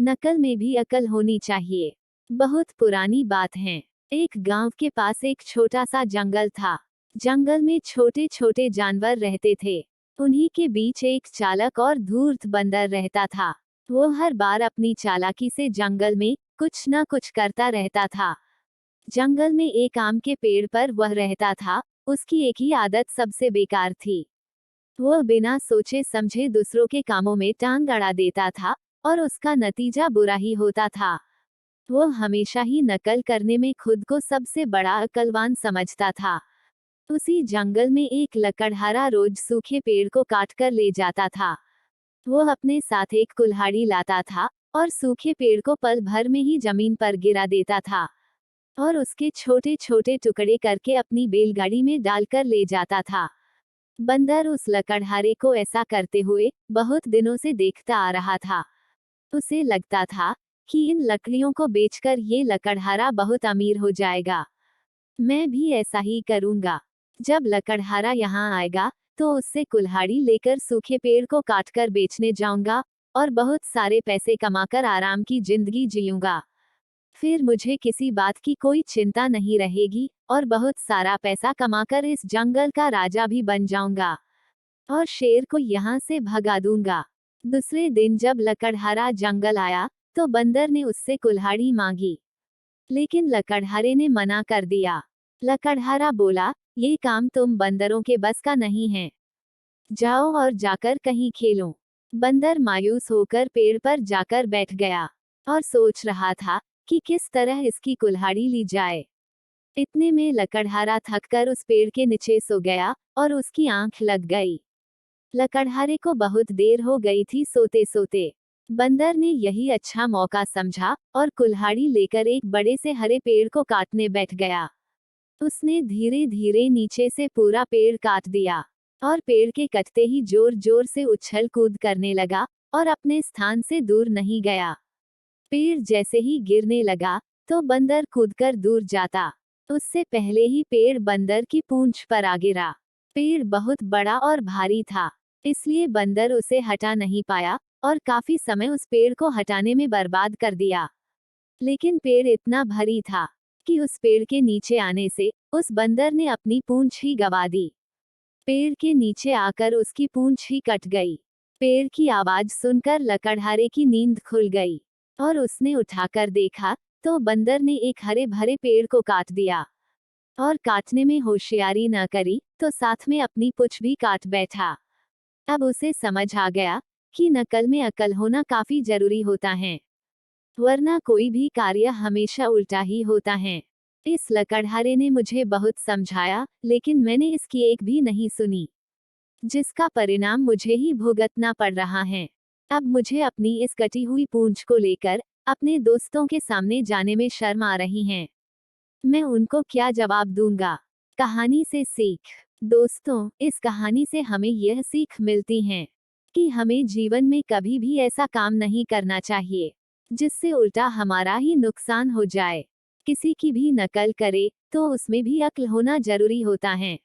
नकल में भी अकल होनी चाहिए। बहुत पुरानी बात है। एक गांव के पास एक छोटा सा जंगल था। जंगल में छोटे छोटे जानवर रहते थे। उन्हीं के बीच एक चालाक और धूर्त बंदर रहता था। वो हर बार अपनी चालाकी से जंगल में कुछ न कुछ करता रहता था। जंगल में एक आम के पेड़ पर वह रहता था। उसकी एक ही आदत सबसे बेकार थी। वह बिना सोचे समझे दूसरों के कामों में टांग अड़ा देता था और उसका नतीजा बुरा ही होता था। वह हमेशा ही नकल करने में खुद को सबसे बड़ा अक्लवान समझता था। उसी जंगल में एक लकड़हारा रोज सूखे पेड़ को काट कर ले जाता था। वह अपने साथ एक कुल्हाड़ी लाता था और सूखे पेड़ को पल भर में ही जमीन पर गिरा देता था और उसके छोटे छोटे टुकड़े करके अपनी बैलगाड़ी में डालकर ले जाता था। बंदर उस लकड़हारे को ऐसा करते हुए बहुत दिनों से देखता आ रहा था। उसे लगता था कि इन लकड़ियों को बेचकर ये लकड़हारा बहुत अमीर हो जाएगा। मैं भी ऐसा ही करूंगा। जब लकड़हारा यहाँ आएगा तो उससे कुल्हाड़ी लेकर सूखे पेड़ को काटकर बेचने जाऊंगा और बहुत सारे पैसे कमाकर आराम की जिंदगी जीऊंगा। फिर मुझे किसी बात की कोई चिंता नहीं रहेगी और बहुत सारा पैसा कमाकर इस जंगल का राजा भी बन जाऊंगा और शेर को यहाँ से भगा दूंगा। दूसरे दिन जब लकड़हारा जंगल आया तो बंदर ने उससे कुल्हाड़ी मांगी, लेकिन लकड़हारे ने मना कर दिया। लकड़हारा बोला, ये काम तुम बंदरों के बस का नहीं है। जाओ और जाकर कहीं खेलो। बंदर मायूस होकर पेड़ पर जाकर बैठ गया और सोच रहा था कि किस तरह इसकी कुल्हाड़ी ली जाए। इतने में लकड़हारा थककर उस पेड़ के नीचे सो गया और उसकी आंख लग गई। लकड़हारे को बहुत देर हो गई थी सोते सोते। बंदर ने यही अच्छा मौका समझा और कुल्हाड़ी लेकर एक बड़े से हरे पेड़ को काटने बैठ गया। उसने धीरे धीरे नीचे से पूरा पेड़ काट दिया और पेड़ के कटते ही जोर जोर से उछल कूद करने लगा और अपने स्थान से दूर नहीं गया। पेड़ जैसे ही गिरने लगा तो बंदर कूदकर दूर जाता। उससे पहले ही पेड़ बंदर की पूंछ पर आ गिरा। पेड़ बहुत बड़ा और भारी था, इसलिए बंदर उसे हटा नहीं पाया और काफी समय उस पेड़ को हटाने में बर्बाद कर दिया। लेकिन पेड़ इतना भारी था कि उस पेड़ के नीचे आने से उस बंदर ने अपनी पूंछ ही गंवा दी। पेड़ के नीचे आकर उसकी पूंछ ही कट गई। पेड़ की आवाज सुनकर लकड़हारे की नींद खुल गई और उसने उठाकर देखा तो बंदर ने एक हरे भरे पेड़ को काट दिया और काटने में होशियारी न करी तो साथ में अपनी पूंछ भी काट बैठा। अब उसे समझ आ गया कि नकल में अकल होना काफी जरूरी होता है, वरना कोई भी कार्य हमेशा उल्टा ही होता है। इस लकड़हारे ने मुझे बहुत समझाया, लेकिन मैंने इसकी एक भी नहीं सुनी, जिसका परिणाम मुझे ही भुगतना पड़ रहा है। अब मुझे अपनी इस कटी हुई पूंछ को लेकर अपने दोस्तों के सामने जाने में शर्म आ रही है। मैं उनको क्या जवाब दूंगा? कहानी से सीख। दोस्तों, इस कहानी से हमें यह सीख मिलती है कि हमें जीवन में कभी भी ऐसा काम नहीं करना चाहिए जिससे उल्टा हमारा ही नुकसान हो जाए। किसी की भी नकल करे तो उसमें भी अक्ल होना जरूरी होता है।